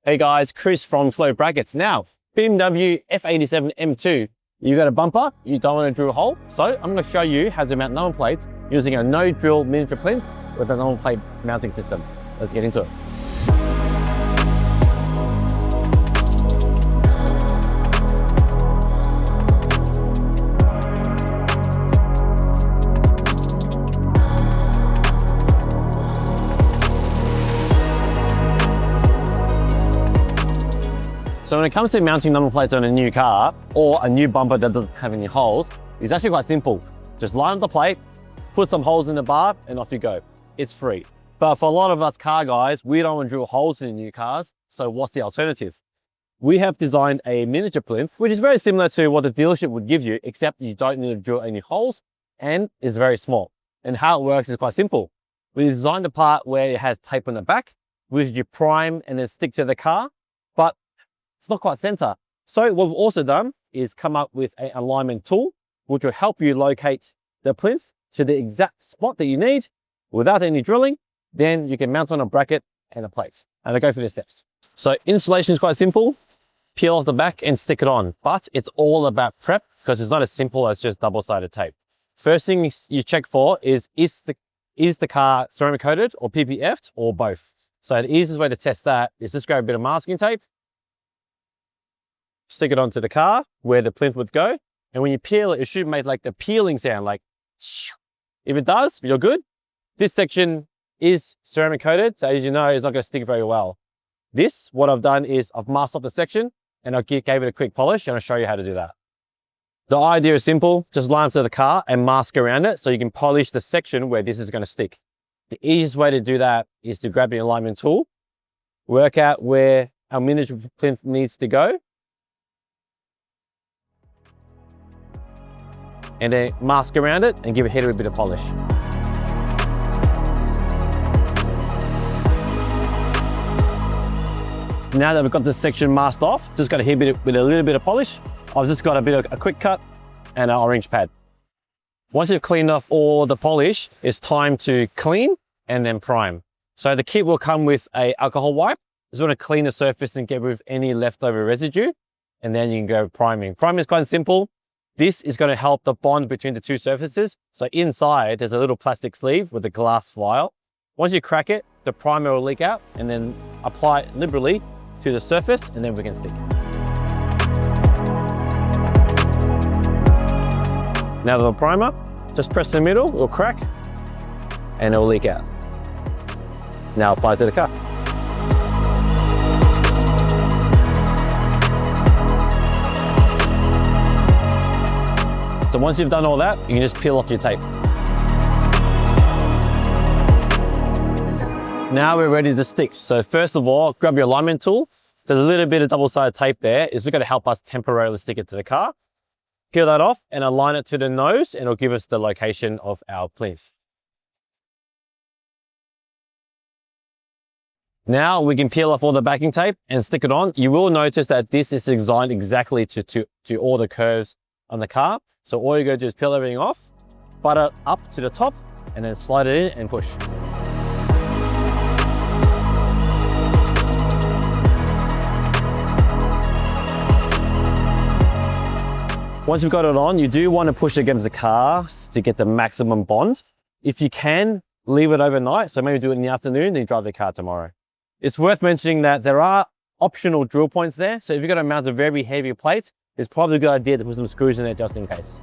Hey guys, Chris from FlowBrackets. Now, BMW F87 M2. You got a bumper, you don't want to drill a hole, so I'm going to show you how to mount number plates using a no-drill miniature plinth with a number plate mounting system. Let's get into it. So when it comes to mounting number plates on a new car or a new bumper that doesn't have any holes, it's actually quite simple. Just line up the plate, put some holes in the bar, and off you go. It's free. But for a lot of us car guys, we don't want to drill holes in new cars. So what's the alternative? We have designed a miniature plinth, which is very similar to what the dealership would give you, except you don't need to drill any holes and it's very small. And how it works is quite simple. We designed the part where it has tape on the back, which you prime and then stick to the car, but it's not quite center. So what we've also done is come up with an alignment tool, which will help you locate the plinth to the exact spot that you need without any drilling. Then you can mount on a bracket and a plate. And I go through the steps. So installation is quite simple. Peel off the back and stick it on. But it's all about prep because it's not as simple as just double-sided tape. First thing you check for is the car ceramic coated or PPF'd or both? So the easiest way to test that is just grab a bit of masking tape, stick it onto the car where the plinth would go. And when you peel it, it should make like the peeling sound, like, if it does, you're good. This section is ceramic coated, so as you know, it's not going to stick very well. This, what I've done is I've masked off the section and I gave it a quick polish and I'll show you how to do that. The idea is simple, just line up to the car and mask around it so you can polish the section where this is going to stick. The easiest way to do that is to grab the alignment tool, work out where our miniature plinth needs to go, and then mask around it and give it a bit of polish. Now that we've got this section masked off, just got to hit it with a little bit of polish. I've just got a quick cut and an orange pad. Once you've cleaned off all the polish, it's time to clean and then prime. So the kit will come with an alcohol wipe. Just want to clean the surface and get rid of any leftover residue, and then you can go priming. Priming is quite simple. This is going to help the bond between the two surfaces. So inside, there's a little plastic sleeve with a glass vial. Once you crack it, the primer will leak out and then apply it liberally to the surface and then we can stick. Now the primer, just press the middle, it will crack and it will leak out. Now apply it to the car. So once you've done all that, you can just peel off your tape. Now we're ready to stick. So first of all, grab your alignment tool. There's a little bit of double-sided tape there. It's just going to help us temporarily stick it to the car. Peel that off and align it to the nose and it'll give us the location of our plinth. Now we can peel off all the backing tape and stick it on. You will notice that this is designed exactly to all the curves on the car. So all you gotta do is peel everything off, butter it up to the top, and then slide it in and push. Once you've got it on, you do want to push it against the car to get the maximum bond. If you can, leave it overnight. So maybe do it in the afternoon, then you drive the car tomorrow. It's worth mentioning that there are optional drill points there. So if you're gonna mount a very heavy plate, it's probably a good idea to put some screws in there just in case.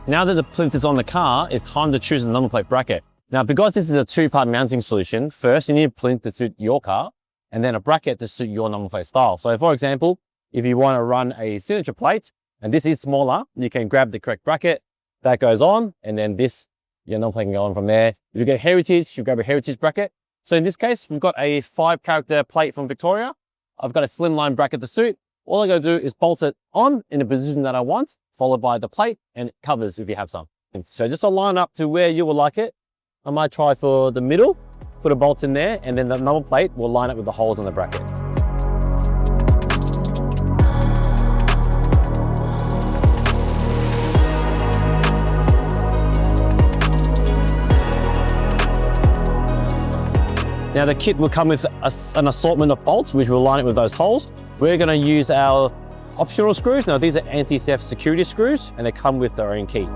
Now that the plinth is on the car, it's time to choose a number plate bracket. Now, because this is a two-part mounting solution, first you need a plinth to suit your car, and then a bracket to suit your number plate style. So for example, if you want to run a signature plate, and this is smaller, you can grab the correct bracket, that goes on, and then your number plate can go on from there. If you get heritage, you grab a heritage bracket. So in this case, we've got a 5-character plate from Victoria. I've got a slimline bracket to suit. All I gotta do is bolt it on in the position that I want, followed by the plate, and it covers if you have some. So just align up to where you would like it. I might try for the middle, put a bolt in there, and then the number plate will line up with the holes in the bracket. Now the kit will come with an assortment of bolts, which will line it with those holes. We're going to use our optional screws. Now these are anti-theft security screws, and they come with their own key.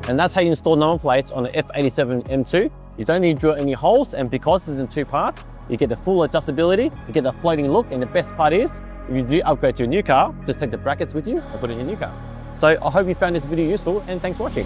And that's how you install number plates on the F87 M2. You don't need to drill any holes, and because it's in 2 parts, you get the full adjustability, you get the floating look, and the best part is, if you do upgrade to a new car, just take the brackets with you and put it in your new car. So I hope you found this video useful, and thanks for watching.